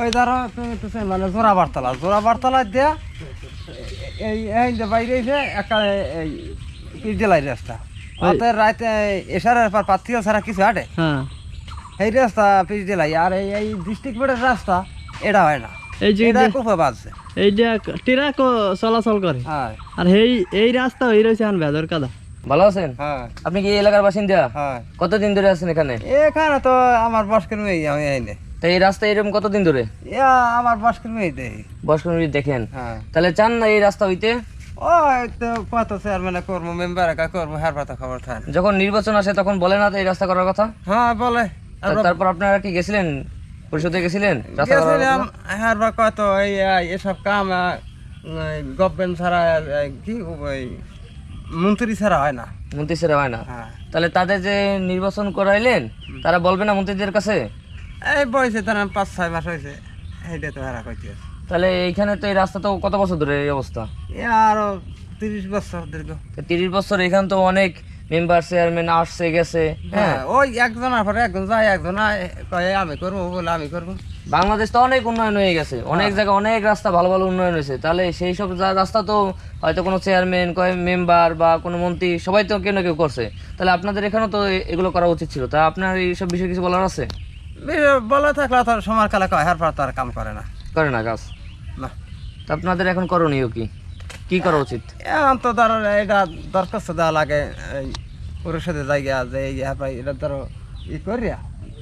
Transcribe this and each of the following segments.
ওই ধরো তুমি তো মানে জোড়া বারতলা দিয়া এই যে বাইরে এসে একটা পিচ দিলাই রাস্তা ওতে রাতে এসারের পর পাত্রিও ছাড়া কিছু হাঁটে হ্যাঁ এই রাস্তা পিচ দিলাই আর এই ডিস্ট্রিক্ট বোর্ডের রাস্তা এটা হয় না এই যে এটা খুব বাজছে এইটা ট্রাকও চলাচল করে হ্যাঁ আর এই রাস্তা হয়ে রয়েছে এখন ভেদর কাদা। ভালো আছেন? হ্যাঁ আপনি কি এই এলাকার বাসিন্দা? হ্যাঁ কতদিন ধরে আছেন এখানে? এখানে তো আমার বসকের আমি আইনে তো এই রাস্তা এরকম কতদিন ধরে? আমার বসকের দেই বয়স্ক দেখেন, হ্যাঁ তাহলে চান না এই রাস্তা হইতে? ওই তো কত চেয়ারম্যানে করবো মেম্বার একা করবো হার পাতা খবর থাকে যখন নির্বাচন আসে তখন বলে না তো এই রাস্তা করার কথা? হ্যাঁ বলে তারপর আপনারা কি গেছিলেন, পরিষদে গেছিলেন রাস্তা করার গেছিলাম কথা? হার বা কত এসব কাম গভর্নমেন্ট ছাড়া কি ওই মন্ত্রী ছাড়া হয় না মন্ত্রী সেরা হয় না। হ্যাঁ তাহলে তাদের যে নির্বাচন করাইলেন তারা বলবে না মন্ত্রীদের কাছে? এই বয়সে তার 5-6 মাস হয়েছে এইটা তো হারা কইতে তাহলে এইখানে তো এই রাস্তা তো কত বছর ধরে এই অবস্থা? আরো 30 বছর দীর্ঘ। 30 বছর এখানে তো অনেক মেম্বার চেয়ারম্যান আসছে গেছে। হ্যাঁ ওই একজনের পরে একজন যায় একজন কয়ে আমি করবো বলে আমি করবো। বাংলাদেশ তো অনেক উন্নয়ন হয়ে গেছে, অনেক জায়গায় অনেক রাস্তা ভালো ভালো উন্নয়ন হয়েছে, তাহলে সেই সব রাস্তা তো হয়তো কোনো চেয়ারম্যান মেম্বার বা কোনো মন্ত্রী সবাই তো কেউ না কেউ করছে, তাহলে আপনাদের এখানেও তো এগুলো করা উচিত ছিল। তা আপনার এইসব বিষয়ে কিছু বলার আছে? বলে থাকলে তো সময় কালে কয় হার পর তার কাম করে না করে না কাজ না। তা আপনাদের এখন করণীয় কি, কি করা উচিত? এখন তো ধরো এটা দরখাস্ত দেওয়া লাগে এই পরিষদে জায়গা যে এই এটা ধরো ই করিয়া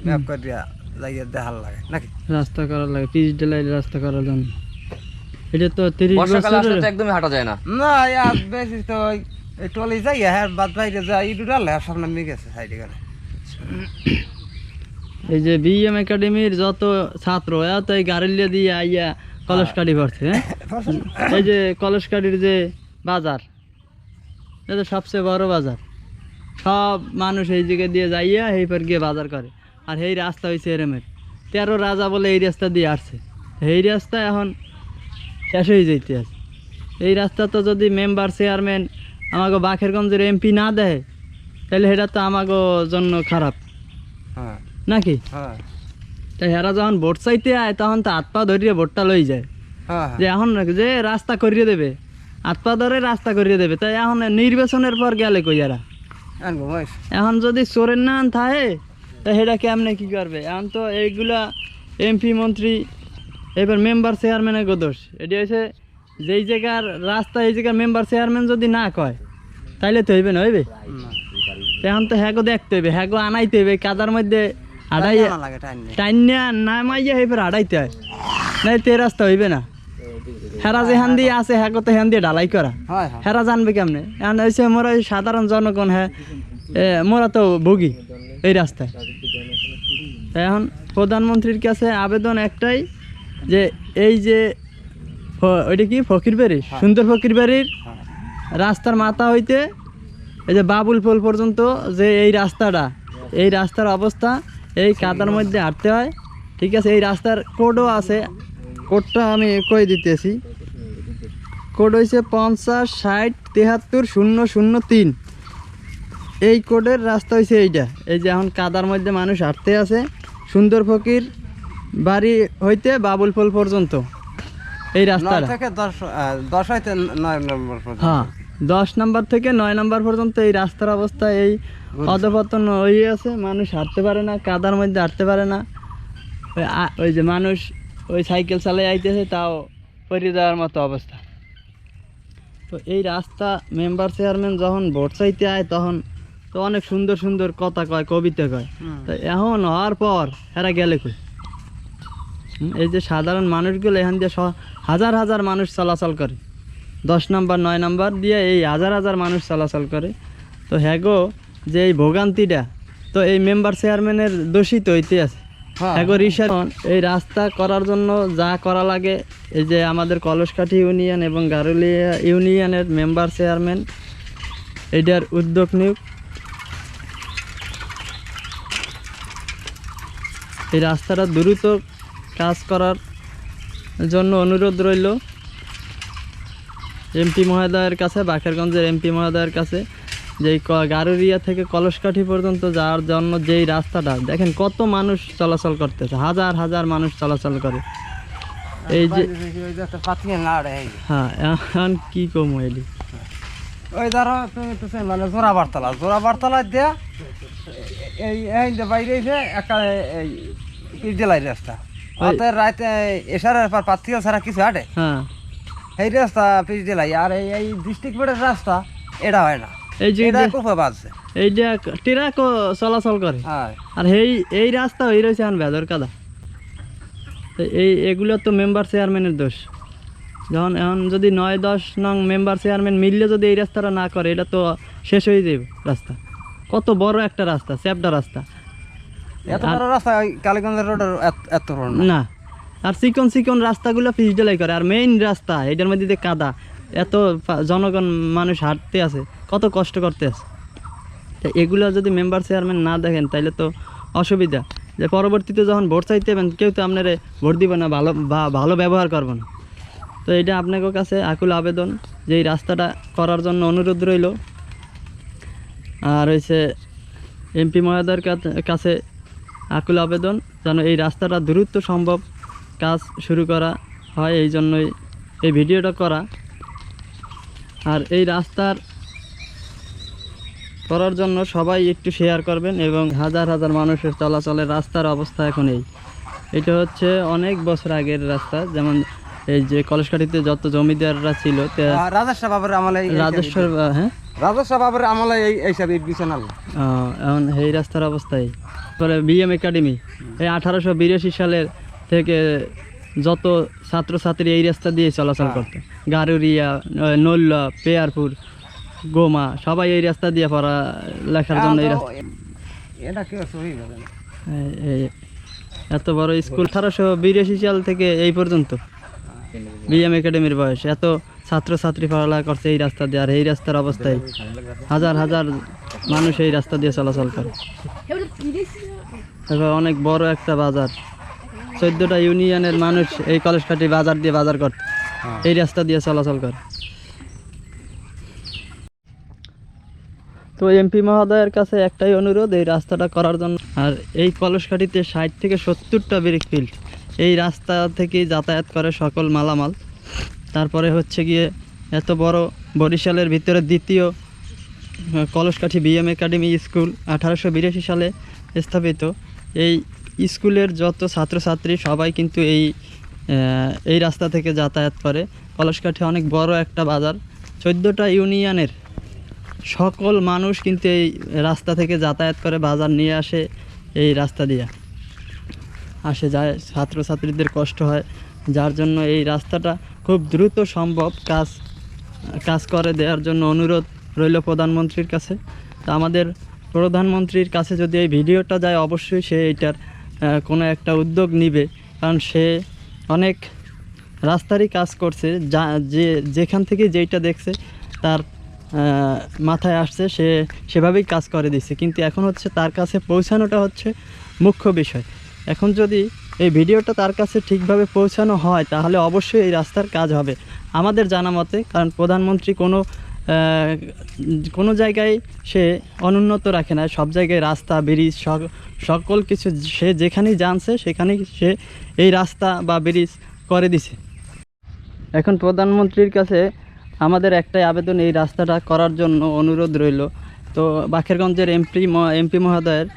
ম্যাপ করিয়া জায়গা দেখার লাগে নাকি রাস্তা করার লাগে, পিচ ঢালাই রাস্তা করার জন্য। এটা তো 30 বর্ষাকালে আসলে বছর তো একদমই হাঁটা যায় না। না বেশি তো এই টলি যাই হ্যাঁ বাদ বাইরে যায় ইটু ডালে সামনে মিগে গেছে সাইডে গেলে। এই যে বিএম একাডেমির যত ছাত্র এরা তো এই গাড়িলিয়া দিয়ে আইয়া কলেজ কাটি পড়ছে। এই যে কলেজ কাটির যে বাজার, এটা সবচেয়ে বড় বাজার, সব মানুষ এই জায়গা দিয়ে যাইয়া এইবার গিয়ে বাজার করে। আর এই রাস্তা হয়েছে এরমের 13 রাজা বলে এই রাস্তা দিয়ে আসছে, এই রাস্তা এখন শেষ হয়ে যাইতে আছে। এই রাস্তা তো যদি মেম্বার চেয়ারম্যান আমাকে বাখেরগঞ্জের এমপি না দেয় তাহলে এটা তো আমাকে জন্য খারাপ হ্যাঁ নাকি? হ্যাঁ তাই হেরা যখন ভোট চাইতে আয় তখন তো হাত পা ধরিয়ে ভোটটা লই যায়, হ্যাঁ যে এখন যে রাস্তা করিয়ে দেবে হাত পা ধরে রাস্তা করিয়ে দেবে। তাই এখন নির্বাচনের পর গেলে কই এরা? এখন যদি চোরের না থাকে তা সেটা কেমনে কি করবে? এখন তো এইগুলা এমপি মন্ত্রী এবার মেম্বার চেয়ারম্যানের দোষ। এটি হয়েছে যেই জায়গার রাস্তা এই জায়গার মেম্বার চেয়ারম্যান যদি না কয় তাইলে তো হইবে না, হইবে? এখন তো হ্যাগো দেখতে হইবে, হ্যাগো আনাইতে হইবে কাদার মধ্যে আড়াই টাইনিয়া নামাইয়া এবার আড়াইতে হয়, নাই তে রাস্তা হইবে না। হেরা যে হ্যান দিয়ে আছে হ্যাগো তো হ্যান দিয়ে ঢালাই করা, হেরা জানবে কেমনে? এখন হয়েছে মোরা সাধারণ জনগণ, হ্যাঁ মোরা তো ভুগি এই রাস্তায়। এখন প্রধানমন্ত্রীর কাছে আবেদন একটাই যে এই যে ওইটা কি ফকির বাড়ি, সুন্দর ফকির বাড়ির রাস্তার মাথা হইতে এই যে বাবুল পোল পর্যন্ত যে এই রাস্তাটা, এই রাস্তার অবস্থা এই কাদার মধ্যে হাঁটতে হয়, ঠিক আছে? এই রাস্তার কোডও আছে, কোডটা আমি কই দিতেছি। কোড হয়েছে 50-60-73-003। এই কোডের রাস্তা হয়েছে এইটা। এই যে এখন কাদার মধ্যে মানুষ হাঁটতে আছে সুন্দর ফকির বাড়ি হইতে বাবুল পোল পর্যন্ত এই রাস্তাটা। 10 হইতে 9 নম্বর পর্যন্ত। হ্যাঁ 10 নম্বর থেকে 9 নম্বর পর্যন্ত এই রাস্তার অবস্থা এই অধপতন হয়ে আছে, মানুষ হাঁটতে পারে না, কাদার মধ্যে হাঁটতে পারে না। ওই যে মানুষ ওই সাইকেল চালাই আইতেছে তাও পড়ে যাওয়ার মতো অবস্থা। তো এই রাস্তা মেম্বার চেয়ারম্যান যখন ভোট চাইতে আয় তখন তো অনেক সুন্দর সুন্দর কথা কয়, কবিতা কয়, তো এখন হওয়ার পর এরা গেলে কই? এই যে সাধারণ মানুষগুলো এখান দিয়ে হাজার হাজার মানুষ চলাচল করে, 10 নম্বর 9 নম্বর দিয়ে এই হাজার হাজার মানুষ চলাচল করে। তো হ্যাগো যে এই ভোগান্তিটা তো এই মেম্বার চেয়ারম্যানের দোষিত হইতে আছে। হ্যাগো এই রাস্তা করার জন্য যা করা লাগে, এই যে আমাদের কলসকাঠি ইউনিয়ন এবং গারুলিয়া ইউনিয়নের মেম্বার চেয়ারম্যান এইটার উদ্যোগ নিক, এই রাস্তাটা দ্রুত কাজ করার জন্য অনুরোধ রইল এমপি মহোদয়ের কাছে, বাকেরগঞ্জের এমপি মহোদয়ের কাছে, যে এই গারুরিয়া থেকে কলসকাঠি পর্যন্ত যাওয়ার জন্য যেই রাস্তাটা দেখেন কত মানুষ চলাচল করতেছে, হাজার হাজার মানুষ চলাচল করে। এই যে পাতিয়ে না রে হ্যাঁ, এখন কি কম হইলি ওই ধরো তুমি তো মানে জোড়া বার্তালা দিয়া এই যে বাইরে একটা পিরজেলাই রাস্তা অতএব রাতে এসারের পর পাতিল ছাড়া কিছু হাঁটে, হ্যাঁ এই রাস্তা পিরজেলাই। আর এই ডিস্ট্রিক্ট বোর্ডের রাস্তা এটা হয় না, এই যে এটা খুব বাজছে। এই যে ট্রাকও চলাচল করে, হ্যাঁ আর এই রাস্তা হয়ে রয়েছে এখন বেদর কাদা। তো এগুলো তো মেম্বার চেয়ারম্যানের দোষ। যখন এখন যদি 9-10 নং মেম্বার চেয়ারম্যান মিললে যদি এই রাস্তাটা না করে, এটা তো শেষ হয়ে যাবে রাস্তা। কত বড় একটা রাস্তা, চ্যাপটা রাস্তা, এত বড় রাস্তা কালীগঞ্জের রোডের এত বড় না। না। আর চিকন চিকন রাস্তাগুলো পিচ ঢালাই করে, আর মেইন রাস্তা এটার মধ্যে দিয়ে কাদা, এত জনগণ মানুষ হাঁটতে আছে, কত কষ্ট করতে আছে। তো এগুলো যদি মেম্বার চেয়ারম্যান না দেখেন তাহলে তো অসুবিধা, যে পরবর্তীতে যখন ভোট চাইতে হবেন কেউ তো আপনারে ভোট দিবে না, ভালো ব্যবহার করবো না। তো এটা আপনাদের কাছে আকুল আবেদন যে এই রাস্তাটা করার জন্য অনুরোধ রইল। আর হয়েছে এমপি মহোদয়ের কাছে আকুল আবেদন যেন এই রাস্তাটা দ্রুত সম্ভব কাজ শুরু করা হয়, এই জন্যই এই ভিডিওটা করা। আর এই রাস্তার করার জন্য সবাই একটু শেয়ার করবেন, এবং হাজার হাজার মানুষের চলাচলের রাস্তার অবস্থা এখন এটা হচ্ছে অনেক বছর আগের রাস্তা। যেমন এই যে কলসকাঠিতে যত জমিদাররা ছিল, রাজস্ব বাবুর আমলে রাজস্ব বাবুর আমলে এইসব বিছানাল এখন এই রাস্তার অবস্থায় পরে বিএম একাডেমি এই 1882 সালের থেকে যত ছাত্রছাত্রী এই রাস্তা দিয়ে চলাচল করতো, গারুরিয়া, নল্লা, পেয়ারপুর, গোমা সবাই এই রাস্তা দিয়ে পড়ালেখার জন্য এই রাস্তা। এত বড় স্কুল 1882 সাল থেকে এই পর্যন্ত বিএম একাডেমির বয়স, এত ছাত্রছাত্রী পড়ালেখা করছে এই রাস্তা দিয়ে। আর এই রাস্তার অবস্থায় হাজার হাজার মানুষ এই রাস্তা দিয়ে চলাচল করে। এবার অনেক বড় একটা বাজার, 14টা ইউনিয়নের মানুষ এই কলসকাঠি বাজার দিয়ে বাজার করতে এই রাস্তা দিয়ে চলাচল করে। তো এমপি মহোদয়ের কাছে একটাই অনুরোধ এই রাস্তাটা করার জন্য। আর এই কলসকাঠিতে 60 থেকে 70টা ব্রিক ফিল্ড, এই রাস্তা থেকেই যাতায়াত করে সকল মালামাল। তারপরে হচ্ছে গিয়ে এত বড় বরিশালের ভিতরে দ্বিতীয় কলসকাঠি বিএম একাডেমি স্কুল 1882 সালে স্থাপিত। এই স্কুলের যত ছাত্রছাত্রী সবাই কিন্তু এই রাস্তা থেকে যাতায়াত করে। কলসকাঠি অনেক বড় একটা বাজার, 14টা ইউনিয়নের সকল মানুষ কিন্তু এই রাস্তা থেকে যাতায়াত করে, বাজার নিয়ে আসে এই রাস্তা দিয়ে আসে যায়, ছাত্রছাত্রীদের কষ্ট হয়। যার জন্য এই রাস্তাটা খুব দ্রুত সম্ভব কাজ করে দেওয়ার জন্য অনুরোধ রইল প্রধানমন্ত্রীর কাছে। তা আমাদের প্রধানমন্ত্রীর কাছে যদি এই ভিডিওটা যায়, অবশ্যই সে এইটার কোনো একটা উদ্যোগ নিবে, কারণ সে অনেক রাস্তারই কাজ করছে, যেখান থেকে যেইটা দেখছে তার মাথায় আসছে সে সেভাবেই কাজ করে দিচ্ছে। কিন্তু এখন হচ্ছে তার কাছে পৌঁছানোটা হচ্ছে মুখ্য বিষয়। এখন যদি এই ভিডিওটা তার কাছে ঠিকভাবে পৌঁছানো হয় তাহলে অবশ্যই এই রাস্তার কাজ হবে আমাদের জানা মতে। কারণ প্রধানমন্ত্রী কোনো জায়গায় সে অনুন্নত রাখে না, সব জায়গায় রাস্তা, ব্রিজ, সকল কিছু সে যেখানেই জানছে সেখানেই সে এই রাস্তা বা ব্রিজ করে দিছে। এখন প্রধানমন্ত্রীর কাছে আমাদের একটাই আবেদন, এই রাস্তাটা করার জন্য অনুরোধ রইল। তো বাকেরগঞ্জের এমপি মহোদয়ের,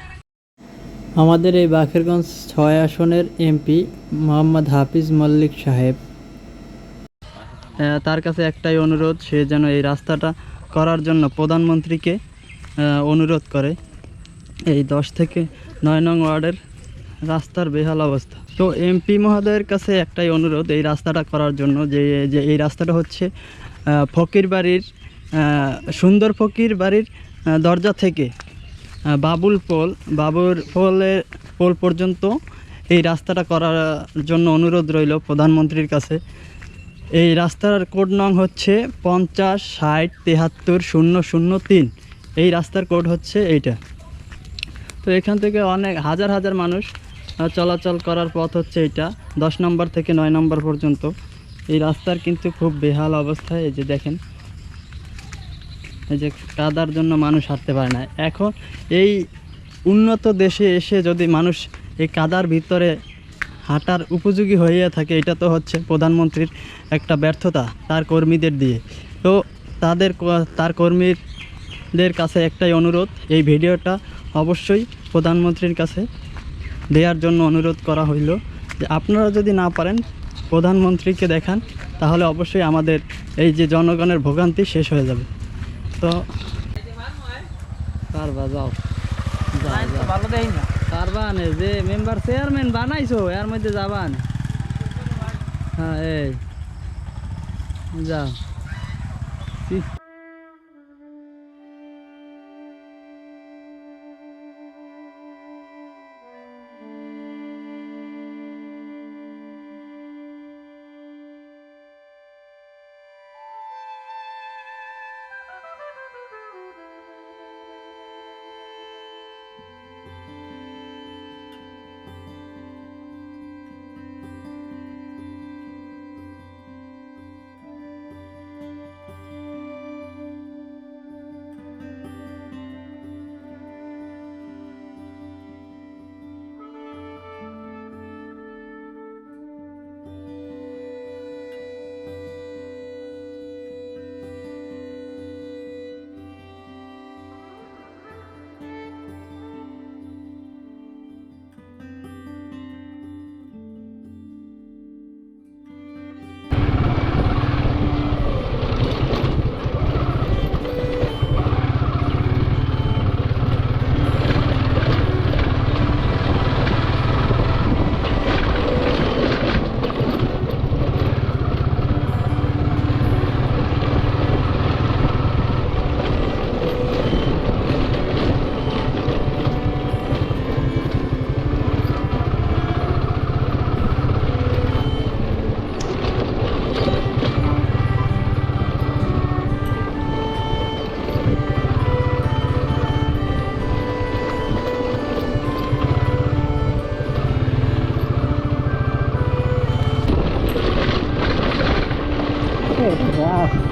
আমাদের এই বাকেরগঞ্জ 6 আসনের এমপি মোহাম্মদ হাফিজ মল্লিক সাহেব, তার কাছে একটাই অনুরোধ, সে যেন এই রাস্তাটা করার জন্য প্রধানমন্ত্রীকে অনুরোধ করে। এই 10 থেকে 9 নং ওয়ার্ডের রাস্তার বেহাল অবস্থা। তো এমপি মহোদয়ের কাছে একটাই অনুরোধ এই রাস্তাটা করার জন্য, যে এই রাস্তাটা হচ্ছে ফকির বাড়ির, সুন্দর ফকির বাড়ির দরজা থেকে বাবুর পোল পর্যন্ত এই রাস্তাটা করার জন্য অনুরোধ রইল প্রধানমন্ত্রীর কাছে। এই রাস্তার কোড নং হচ্ছে 50-60-73-003, এই রাস্তার কোড হচ্ছে এইটা। তো এখান থেকে অনেক হাজার হাজার মানুষ চলাচল করার পথ হচ্ছে এইটা, 10 নম্বর থেকে 9 নম্বর পর্যন্ত। এই রাস্তার কিন্তু খুব বেহাল অবস্থায়, এই যে দেখেন এই যে কাদার জন্য মানুষ হাঁটতে পারে না। এখন এই উন্নত দেশে এসে যদি মানুষ এই কাদার ভিতরে হাঁটার উপযোগী হয়ে থাকে, এটা তো হচ্ছে প্রধানমন্ত্রীর একটা ব্যর্থতা তার কর্মীদের দিয়ে। তো তার কর্মীদের কাছে একটাই অনুরোধ, এই ভিডিওটা অবশ্যই প্রধানমন্ত্রীর কাছে দেওয়ার জন্য অনুরোধ করা হইল যে আপনারা যদি না পারেন প্রধানমন্ত্রীকে দেখান, তাহলে অবশ্যই আমাদের এই যে জনগণের ভোগান্তি শেষ হয়ে যাবে। তো পারবা যাও ভালো দেই না পারবা নে, যে মেম্বার চেয়ারম্যান বানাইছো এর মধ্যে যাবা না। হ্যাঁ এই যাও। রাস্তা